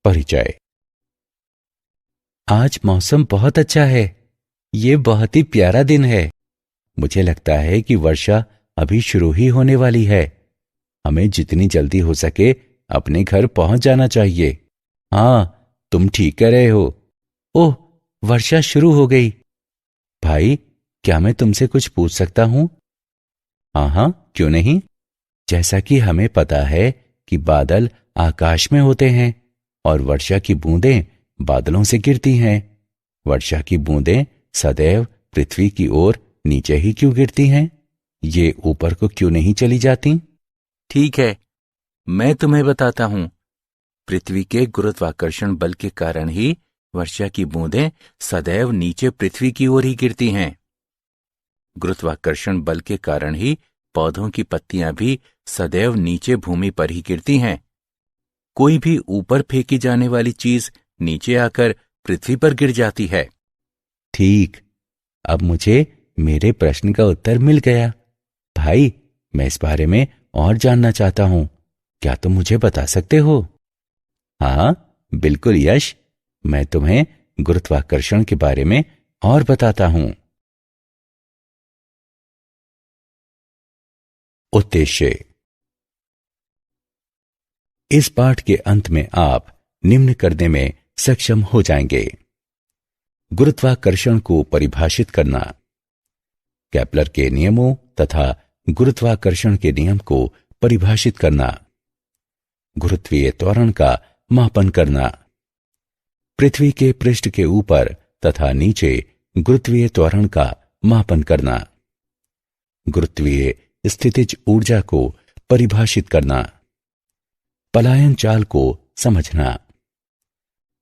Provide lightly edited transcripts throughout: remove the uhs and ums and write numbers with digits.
परिचय। आज मौसम बहुत अच्छा है। ये बहुत ही प्यारा दिन है। मुझे लगता है कि वर्षा अभी शुरू ही होने वाली है। हमें जितनी जल्दी हो सके अपने घर पहुंच जाना चाहिए। हाँ, तुम ठीक कह रहे हो। ओह, वर्षा शुरू हो गई। भाई, क्या मैं तुमसे कुछ पूछ सकता हूँ? हाँ हाँ, क्यों नहीं। जैसा कि हमें पता है कि बादल आकाश में होते हैं और वर्षा की बूंदें बादलों से गिरती हैं। वर्षा की बूंदें सदैव पृथ्वी की ओर नीचे ही क्यों गिरती हैं? ये ऊपर को क्यों नहीं चली जाती? ठीक है, मैं तुम्हें बताता हूं। पृथ्वी के गुरुत्वाकर्षण बल के कारण ही वर्षा की बूंदें सदैव नीचे पृथ्वी की ओर ही गिरती हैं। गुरुत्वाकर्षण बल के कारण ही पौधों की पत्तियां भी सदैव नीचे भूमि पर ही गिरती हैं। कोई भी ऊपर फेंकी जाने वाली चीज नीचे आकर पृथ्वी पर गिर जाती है। ठीक, अब मुझे मेरे प्रश्न का उत्तर मिल गया। भाई, मैं इस बारे में और जानना चाहता हूं। क्या तुम मुझे बता सकते हो? हाँ, बिल्कुल यश। मैं तुम्हें गुरुत्वाकर्षण के बारे में और बताता हूं। उद्देश्य। इस पाठ के अंत में आप निम्न करने में सक्षम हो जाएंगे। गुरुत्वाकर्षण को परिभाषित करना, केपलर के नियमों तथा गुरुत्वाकर्षण के नियम को परिभाषित करना, गुरुत्वीय त्वरण का मापन करना, पृथ्वी के पृष्ठ के ऊपर तथा नीचे गुरुत्वीय त्वरण का मापन करना, गुरुत्वीय स्थितिज ऊर्जा को परिभाषित करना, पलायन चाल को समझना,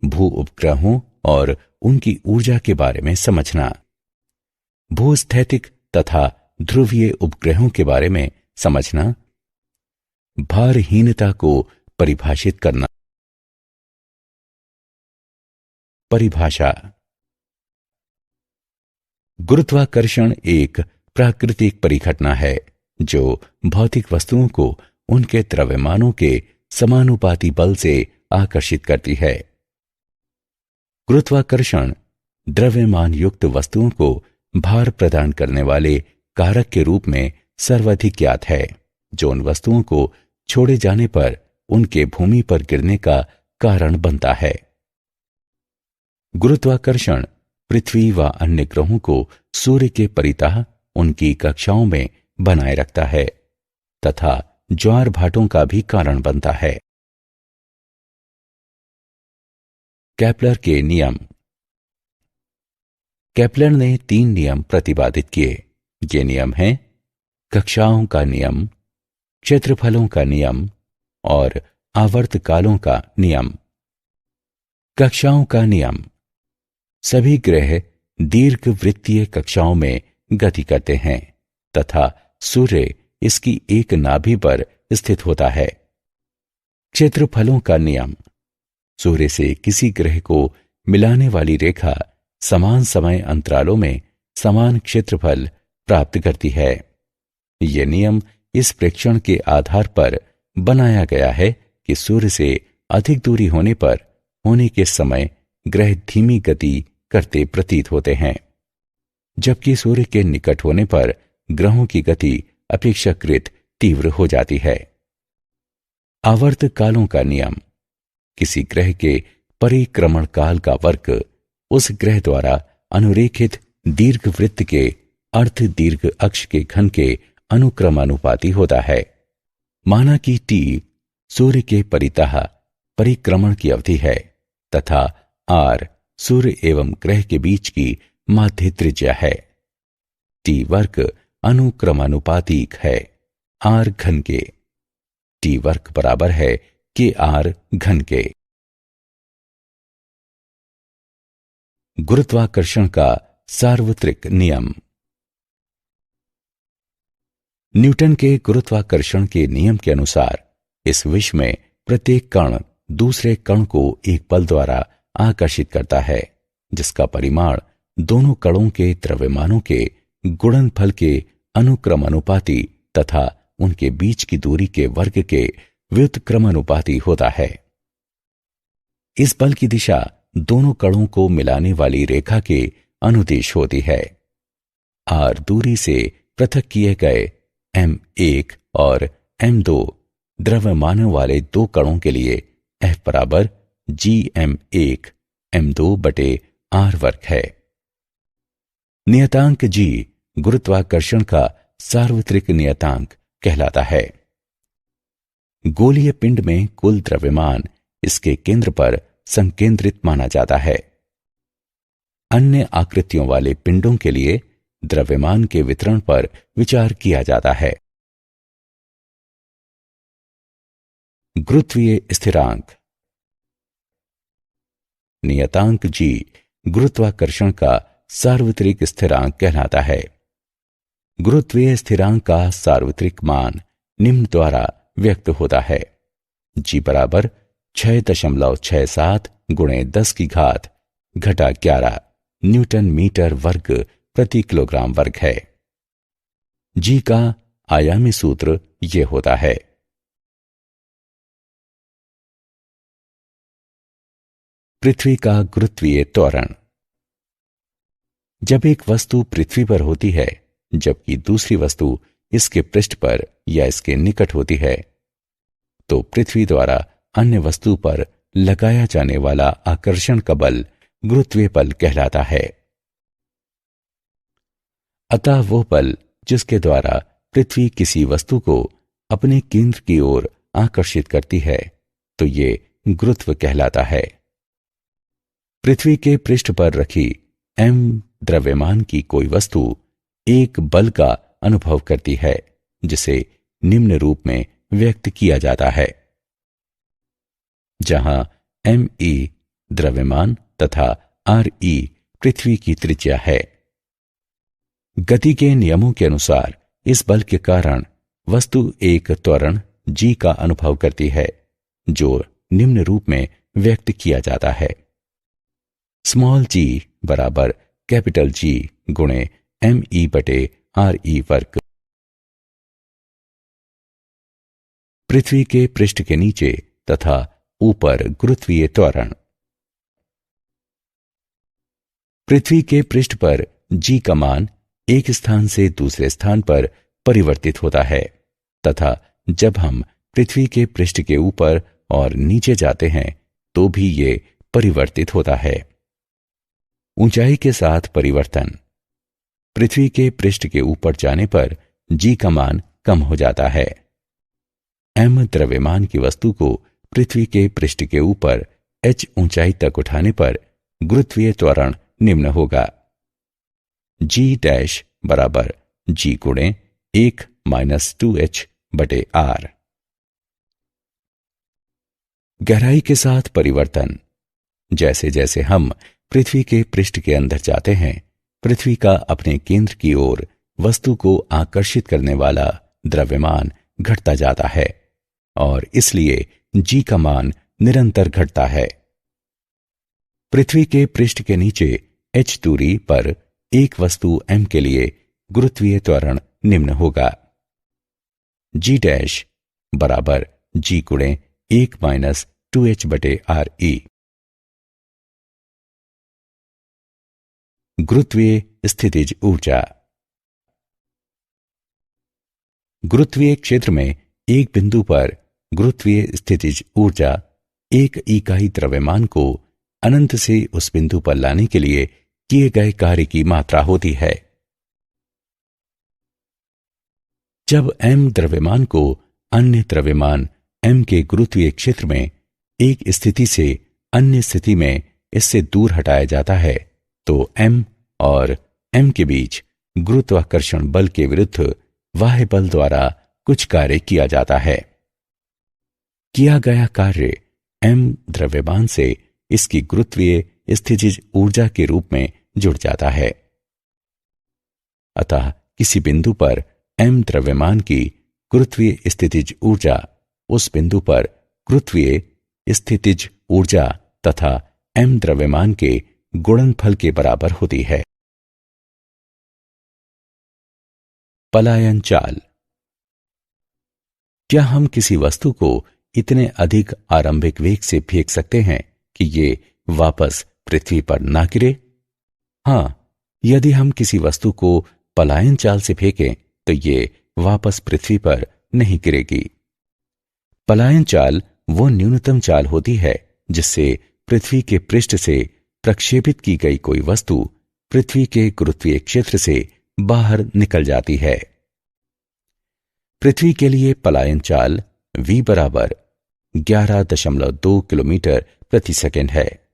भू उपग्रहों और उनकी ऊर्जा के बारे में समझना, भूस्थैतिक तथा ध्रुवीय उपग्रहों के बारे में समझना, भारहीनता को परिभाषित करना। परिभाषा। गुरुत्वाकर्षण एक प्राकृतिक परिघटना है जो भौतिक वस्तुओं को उनके द्रव्यमानों के समानुपाती बल से आकर्षित करती है। गुरुत्वाकर्षण द्रव्यमान युक्त वस्तुओं को भार प्रदान करने वाले कारक के रूप में सर्वाधिक ज्ञात है, जो उन वस्तुओं को छोड़े जाने पर उनके भूमि पर गिरने का कारण बनता है। गुरुत्वाकर्षण पृथ्वी व अन्य ग्रहों को सूर्य के परितः उनकी कक्षाओं में बनाए रखता है तथा ज्वार भाटों का भी कारण बनता है। केपलर के नियम। केपलर ने 3 नियम प्रतिपादित किए। ये नियम हैं कक्षाओं का नियम, क्षेत्रफलों का नियम और आवर्तकालों का नियम। कक्षाओं का नियम। सभी ग्रह दीर्घवृत्तीय कक्षाओं में गति करते हैं तथा सूर्य इसकी एक नाभि पर स्थित होता है। क्षेत्रफलों का नियम। सूर्य से किसी ग्रह को मिलाने वाली रेखा समान समय अंतरालों में समान क्षेत्रफल प्राप्त करती है। यह नियम इस प्रेक्षण के आधार पर बनाया गया है कि सूर्य से अधिक दूरी होने पर होने के समय ग्रह धीमी गति करते प्रतीत होते हैं, जबकि सूर्य के निकट होने पर ग्रहों की गति अपेक्षाकृत तीव्र हो जाती है। आवर्तकालों का नियम। किसी ग्रह के परिक्रमण काल का वर्ग उस ग्रह द्वारा अनुरेखित दीर्घवृत्त के अर्ध दीर्घ अक्ष के घन के अनुक्रमानुपाती होता है। माना कि टी सूर्य के परितः परिक्रमण की अवधि है तथा आर सूर्य एवं ग्रह के बीच की माध्य त्रिज्या है। टी वर्ग अनुक्रमानुपातिक है आर घन के। टी वर्ग बराबर है के आर घन के। गुरुत्वाकर्षण का सार्वत्रिक नियम। न्यूटन के गुरुत्वाकर्षण के नियम के अनुसार इस विश्व में प्रत्येक कण दूसरे कण को एक बल द्वारा आकर्षित करता है, जिसका परिमाण दोनों कणों के द्रव्यमानों के गुणनफल के अनुक्रमानुपाती तथा उनके बीच की दूरी के वर्ग के व्युत्क्रमानुपाती होता है। इस बल की दिशा दोनों कणों को मिलाने वाली रेखा के अनुदिश होती है। r दूरी से पृथक किए गए m1 और m2 द्रव्यमानों वाले दो कणों के लिए F बराबर gm1 m2 बटे r वर्ग है। नियतांक g गुरुत्वाकर्षण का सार्वत्रिक नियतांक कहलाता है। गोलीय पिंड में कुल द्रव्यमान इसके केंद्र पर संकेंद्रित माना जाता है। अन्य आकृतियों वाले पिंडों के लिए द्रव्यमान के वितरण पर विचार किया जाता है। गुरुत्वीय स्थिरांक। नियतांक g गुरुत्वाकर्षण का सार्वत्रिक स्थिरांक कहलाता है। गुरुत्वीय स्थिरांक का सार्वत्रिक मान निम्न द्वारा व्यक्त होता है। g बराबर 6.67 गुणे 10 की घात घटा 11 न्यूटन मीटर वर्ग प्रति किलोग्राम वर्ग है। g का आयामी सूत्र यह होता है। पृथ्वी का गुरुत्वीय त्वरण। जब एक वस्तु पृथ्वी पर होती है जबकि दूसरी वस्तु इसके पृष्ठ पर या इसके निकट होती है, तो पृथ्वी द्वारा अन्य वस्तु पर लगाया जाने वाला आकर्षण का बल गुरुत्वीय बल कहलाता है। अतः वो बल जिसके द्वारा पृथ्वी किसी वस्तु को अपने केंद्र की ओर आकर्षित करती है, तो ये गुरुत्व कहलाता है। पृथ्वी के पृष्ठ पर रखी m द्रव्यमान की कोई वस्तु एक बल का अनुभव करती है, जिसे निम्न रूप में व्यक्त किया जाता है, जहां me द्रव्यमान तथा re पृथ्वी की त्रिज्या है। गति के नियमों के अनुसार इस बल के कारण वस्तु एक त्वरण g का अनुभव करती है, जो निम्न रूप में व्यक्त किया जाता है। स्मॉल g बराबर कैपिटल G गुणे me बटे re वर्ग। पृथ्वी के पृष्ठ के नीचे तथा ऊपर गुरुत्वीय त्वरण। पृथ्वी के पृष्ठ पर g का मान एक स्थान से दूसरे स्थान पर परिवर्तित होता है, तथा जब हम पृथ्वी के पृष्ठ के ऊपर और नीचे जाते हैं तो भी ये परिवर्तित होता है। ऊंचाई के साथ परिवर्तन। पृथ्वी के पृष्ठ के ऊपर जाने पर g का मान कम हो जाता है। m द्रव्यमान की वस्तु को पृथ्वी के पृष्ठ के ऊपर h ऊंचाई तक उठाने पर गुरुत्वीय त्वरण निम्न होगा। g डैश बराबर g गुणे 1 माइनस 2h बटे r। गहराई के साथ परिवर्तन। जैसे जैसे हम पृथ्वी के पृष्ठ के अंदर जाते हैं, पृथ्वी का अपने केंद्र की ओर वस्तु को आकर्षित करने वाला द्रव्यमान घटता जाता है और इसलिए g का मान निरंतर घटता है। पृथ्वी के पृष्ठ के नीचे h दूरी पर एक वस्तु m के लिए गुरुत्वीय त्वरण निम्न होगा। g डैश बराबर g गुणे 1 माइनस 2h बटे re। गुरुत्वीय स्थितिज ऊर्जा। गुरुत्वीय क्षेत्र में एक बिंदु पर गुरुत्वीय स्थितिज ऊर्जा एक इकाई द्रव्यमान को अनंत से उस बिंदु पर लाने के लिए किए गए कार्य की मात्रा होती है। जब m द्रव्यमान को अन्य द्रव्यमान m के गुरुत्वीय क्षेत्र में एक स्थिति से अन्य स्थिति में इससे दूर हटाया जाता है, तो m और m के बीच गुरुत्वाकर्षण बल के विरुद्ध बाह्य बल द्वारा कुछ कार्य किया जाता है। किया गया कार्य m द्रव्यमान से इसकी गुरुत्वीय स्थितिज ऊर्जा के रूप में जुड़ जाता है। अतः किसी बिंदु पर m द्रव्यमान की गुरुत्वीय स्थितिज ऊर्जा उस बिंदु पर गुरुत्वीय स्थितिज ऊर्जा तथा m द्रव्यमान के गुणनफल के बराबर होती है। पलायन चाल। क्या हम किसी वस्तु को इतने अधिक आरंभिक वेग से फेंक सकते हैं कि ये वापस पृथ्वी पर ना गिरे? हां, यदि हम किसी वस्तु को पलायन चाल से फेंकें तो ये वापस पृथ्वी पर नहीं गिरेगी। पलायन चाल वो न्यूनतम चाल होती है जिससे पृथ्वी के पृष्ठ से प्रक्षेपित की गई कोई वस्तु पृथ्वी के गुरुत्वीय क्षेत्र से बाहर निकल जाती है। पृथ्वी के लिए पलायन चाल v बराबर 11.2 किलोमीटर प्रति सेकंड है।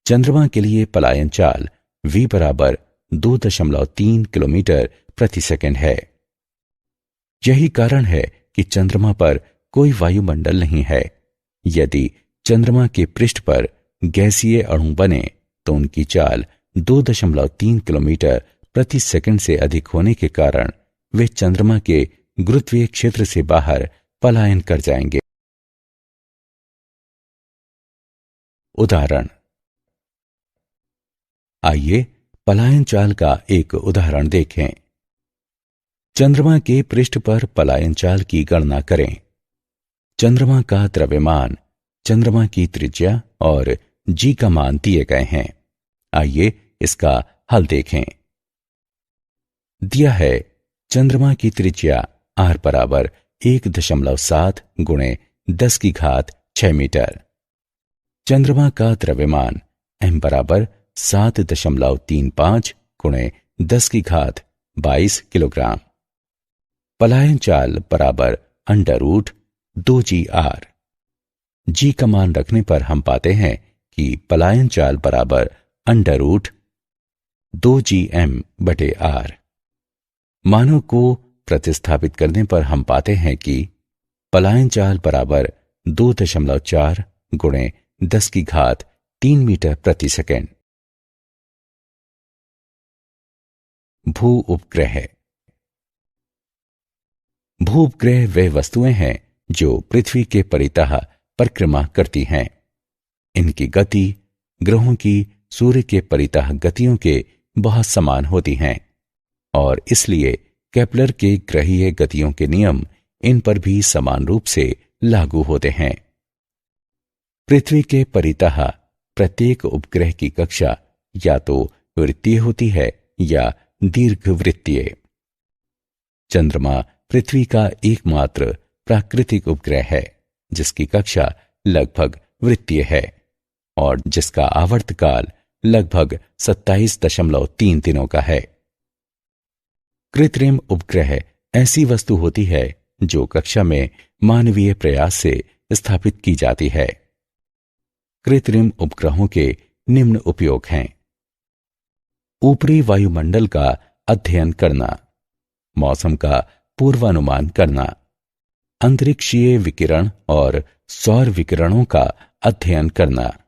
चंद्रमा के लिए पलायन चाल v बराबर 2.3 किलोमीटर प्रति सेकंड है। यही कारण है कि चंद्रमा पर कोई वायुमंडल नहीं है। यदि चंद्रमा के पृष्ठ पर गैसीय अणु बने तो उनकी चाल 2.3 किलोमीटर प्रति सेकंड से अधिक होने के कारण वे चंद्रमा के गुरुत्वीय क्षेत्र से बाहर पलायन कर जाएंगे। उदाहरण। आइए पलायन चाल का एक उदाहरण देखें। चंद्रमा के पृष्ठ पर पलायन चाल की गणना करें। चंद्रमा का द्रव्यमान, चंद्रमा की त्रिज्या और जी का मान दिए गए हैं। आइए इसका हल देखें। दिया है चंद्रमा की त्रिज्या r बराबर 1.7 गुणे 10 की घात 6 मीटर। चंद्रमा का द्रव्यमान m बराबर 7.35 गुणे 10 की घात 22 किलोग्राम। पलायन चाल बराबर √2gr। जी का मान रखने पर हम पाते हैं कि पलायन चाल बराबर √2gm/r। मानों को प्रतिस्थापित करने पर हम पाते हैं कि पलायन चाल बराबर 2.4 गुणे 10 की घात 3 मीटर प्रति सेकंड। भू उपग्रह। भू उपग्रह वे वस्तुएं हैं जो पृथ्वी के परितः परिक्रमा करती हैं। इनकी गति ग्रहों की सूर्य के परितः गतियों के बहुत समान होती हैं और इसलिए केपलर के ग्रहीय गतियों के नियम इन पर भी समान रूप से लागू होते हैं। पृथ्वी के परितः प्रत्येक उपग्रह की कक्षा या तो वृत्तीय होती है या दीर्घवृत्तीय। चंद्रमा पृथ्वी का एकमात्र प्राकृतिक उपग्रह है जिसकी कक्षा लगभग वृत्तीय है और जिसका आवर्तकाल लगभग 27.3 दिनों का है। कृत्रिम उपग्रह ऐसी वस्तु होती है जो कक्षा में मानवीय प्रयास से स्थापित की जाती है। कृत्रिम उपग्रहों के निम्न उपयोग हैं। ऊपरी वायुमंडल का अध्ययन करना, मौसम का पूर्वानुमान करना, अंतरिक्षीय विकिरण और सौर विकिरणों का अध्ययन करना,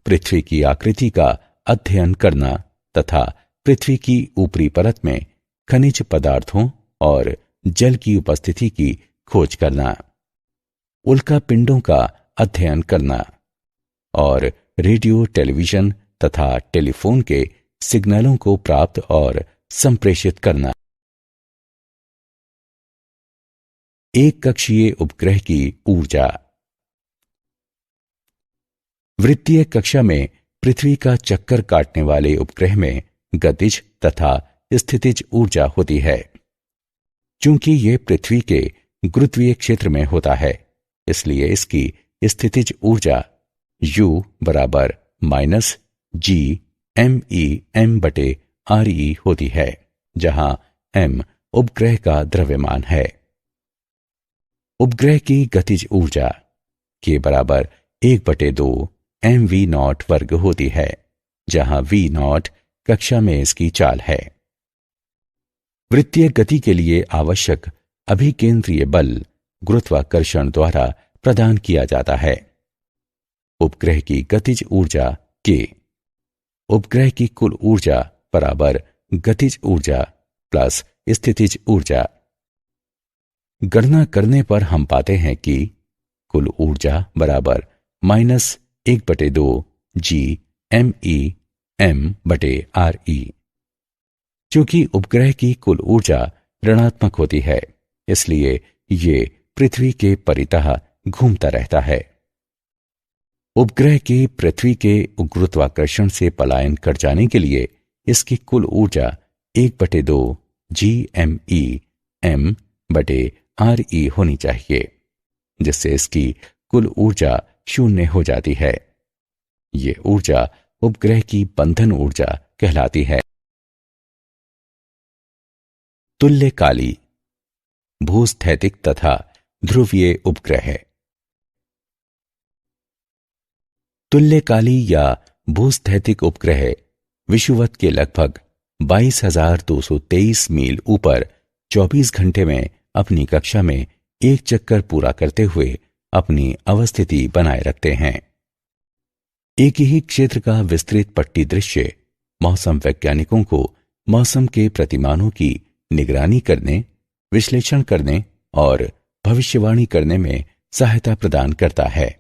पृथ्वी की आकृति का अध्ययन करना तथा पृथ्वी की ऊपरी परत में खनिज पदार्थों और जल की उपस्थिति की खोज करना, उल्का पिंडों का अध्ययन करना और रेडियो, टेलीविजन तथा टेलीफोन के सिग्नलों को प्राप्त और संप्रेषित करना। एक कक्षीय उपग्रह की ऊर्जा। वृत्तीय कक्षा में पृथ्वी का चक्कर काटने वाले उपग्रह में गतिज तथा स्थितिज ऊर्जा होती है। चूंकि यह पृथ्वी के गुरुत्वीय क्षेत्र में होता है इसलिए इसकी स्थितिज ऊर्जा U बराबर -GMEM/RE होती है, जहां M उपग्रह का द्रव्यमान है। उपग्रह की गतिज ऊर्जा के बराबर 1/2 mv0 वर्ग होती है, जहां v0 कक्षा में इसकी चाल है। वृत्तीय गति के लिए आवश्यक अभिकेंद्रीय बल गुरुत्वाकर्षण द्वारा प्रदान किया जाता है। उपग्रह की गतिज ऊर्जा के उपग्रह की कुल ऊर्जा बराबर गतिज ऊर्जा प्लस स्थितिज ऊर्जा। गणना करने पर हम पाते हैं कि कुल ऊर्जा बराबर -1/2 GMEM/RE। चूंकि उपग्रह की कुल ऊर्जा ऋणात्मक होती है इसलिए ये पृथ्वी के परितः घूमता रहता है। उपग्रह के पृथ्वी के गुरुत्वाकर्षण से पलायन कर जाने के लिए इसकी कुल ऊर्जा 1/2 GME/m/RE होनी चाहिए, जिससे इसकी कुल ऊर्जा 0 हो जाती है। ये ऊर्जा उपग्रह की बंधन ऊर्जा कहलाती है। तुल्यकाली, भूस्थैतिक तथा ध्रुवीय उपग्रह। तुल्यकाली या भूस्थैतिक उपग्रह विषुवत के लगभग 22,223 मील ऊपर 24 घंटे में अपनी कक्षा में एक चक्कर पूरा करते हुए अपनी अवस्थिति बनाए रखते हैं। एक ही क्षेत्र का विस्तृत पट्टी दृश्य मौसम वैज्ञानिकों को मौसम के प्रतिमानों की निगरानी करने, विश्लेषण करने और भविष्यवाणी करने में सहायता प्रदान करता है।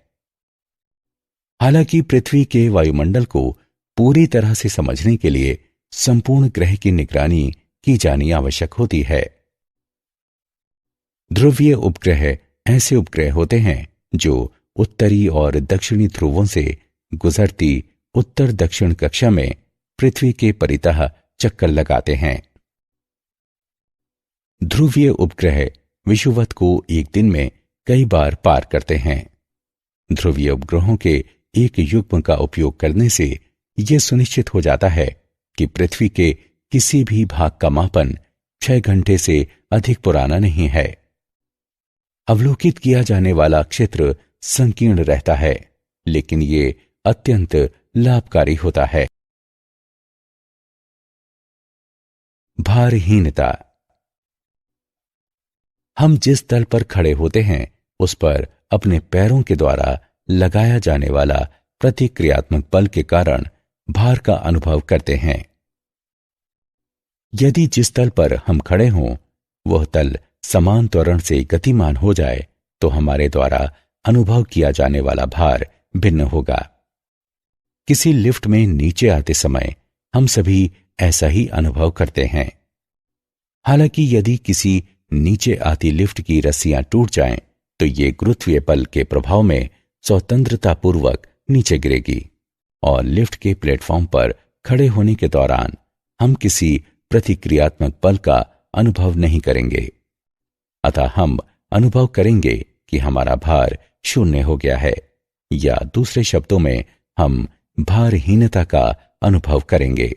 हालांकि पृथ्वी के वायुमंडल को पूरी तरह से समझने के लिए संपूर्ण ग्रह की निगरानी की जानी आवश्यक होती है। ध्रुवीय उपग्रह ऐसे उपग्रह होते हैं जो उत्तरी और दक्षिणी ध्रुवों से गुजरती उत्तर दक्षिण कक्षा में पृथ्वी के परितः चक्कर लगाते हैं। ध्रुवीय उपग्रह विषुवत को एक दिन में कई बार पार करते हैं। ध्रुवीय उपग्रहों के एक युग्म का उपयोग करने से यह सुनिश्चित हो जाता है कि पृथ्वी के किसी भी भाग का मापन 6 घंटे से अधिक पुराना नहीं है। अवलोकित किया जाने वाला क्षेत्र संकीर्ण रहता है, लेकिन ये अत्यंत लाभकारी होता है। भारहीनता। हम जिस तल पर खड़े होते हैं उस पर अपने पैरों के द्वारा लगाया जाने वाला प्रतिक्रियात्मक बल के कारण भार का अनुभव करते हैं। यदि जिस तल पर हम खड़े हों वह तल समान त्वरण से गतिमान हो जाए तो हमारे द्वारा अनुभव किया जाने वाला भार भिन्न होगा। किसी लिफ्ट में नीचे आते समय हम सभी ऐसा ही अनुभव करते हैं। हालांकि यदि किसी नीचे आती लिफ्ट की रस्सियां टूट जाएं तो ये गुरुत्वीय बल के प्रभाव में स्वतंत्रतापूर्वक नीचे गिरेगी और लिफ्ट के प्लेटफॉर्म पर खड़े होने के दौरान हम किसी प्रतिक्रियात्मक बल का अनुभव नहीं करेंगे। अतः हम अनुभव करेंगे कि हमारा भार 0 हो गया है, या दूसरे शब्दों में हम भारहीनता का अनुभव करेंगे।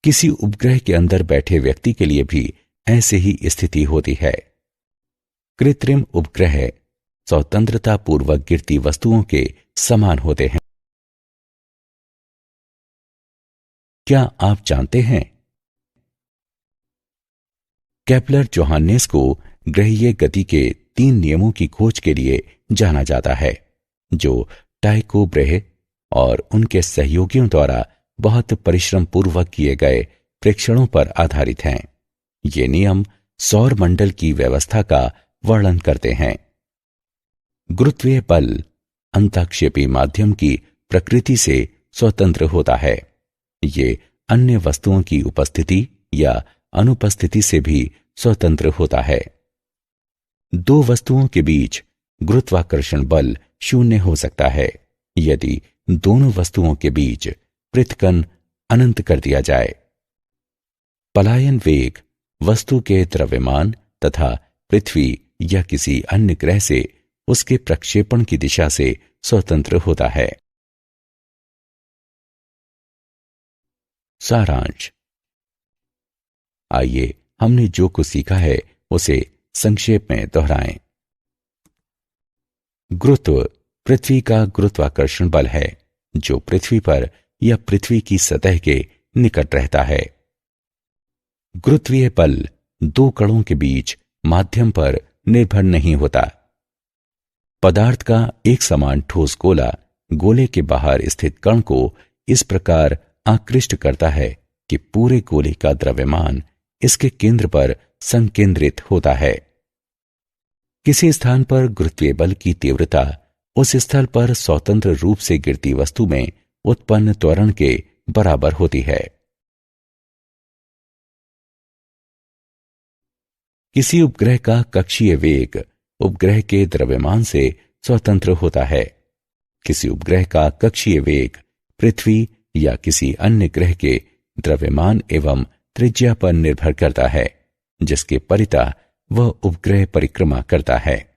किसी उपग्रह के अंदर बैठे व्यक्ति के लिए भी ऐसे ही स्थिति होती है। कृत्रिम उपग्रह स्वतंत्रतापूर्वक गिरती वस्तुओं के समान होते हैं। क्या आप जानते हैं केपलर जोहान्नेस को ग्रहीय गति के 3 नियमों की खोज के लिए जाना जाता है, जो टाइको ब्रेहे और उनके सहयोगियों द्वारा बहुत परिश्रम पूर्वक किए गए प्रेक्षणों पर आधारित हैं। ये नियम सौर मंडल की व्यवस्था का वर्णन करते हैं। गुरुत्वीय बल अंतःक्षेपी माध्यम की प्रकृति से स्वतंत्र होता है। ये अन्य वस्तुओं की उपस्थिति या अनुपस्थिति से भी स्वतंत्र होता है। 2 वस्तुओं के बीच गुरुत्वाकर्षण बल 0 हो सकता है यदि दोनों वस्तुओं के बीच पृथक्कन अनंत कर दिया जाए। पलायन वेग वस्तु के द्रव्यमान तथा पृथ्वी या किसी अन्य ग्रह से उसके प्रक्षेपण की दिशा से स्वतंत्र होता है। सारांश। आइए हमने जो कुछ सीखा है उसे संक्षेप में दोहराएं। गुरुत्व पृथ्वी का गुरुत्वाकर्षण बल है जो पृथ्वी पर या पृथ्वी की सतह के निकट रहता है। गुरुत्वीय बल 2 कणों के बीच माध्यम पर निर्भर नहीं होता। पदार्थ का एक समान ठोस गोला गोले के बाहर स्थित कण को इस प्रकार आकृष्ट करता है कि पूरे गोले का द्रव्यमान इसके केंद्र पर संकेंद्रित होता है। किसी स्थान पर गुरुत्वीय बल की तीव्रता उस स्थल पर स्वतंत्र रूप से गिरती वस्तु में उत्पन्न त्वरण के बराबर होती है। किसी उपग्रह का कक्षीय वेग उपग्रह के द्रव्यमान से स्वतंत्र होता है। किसी उपग्रह का कक्षीय वेग पृथ्वी या किसी अन्य ग्रह के द्रव्यमान एवं त्रिज्या पर निर्भर करता है, जिसके परितः वह उपग्रह परिक्रमा करता है।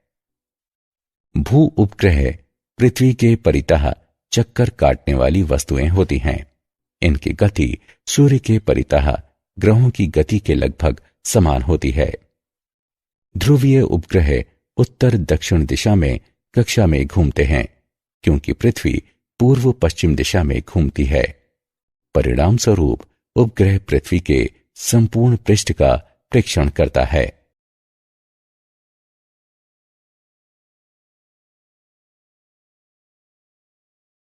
भू उपग्रह पृथ्वी के परितः चक्कर काटने वाली वस्तुएं होती हैं। इनकी गति सूर्य के परितः ग्रहों की गति के लगभग समान होती है। ध्रुवीय उपग्रह उत्तर दक्षिण दिशा में कक्षा में घूमते हैं, क्योंकि पृथ्वी पूर्व पश्चिम दिशा में घूमती है। परिणाम स्वरूप उपग्रह पृथ्वी के संपूर्ण पृष्ठ का प्रेक्षण करता है।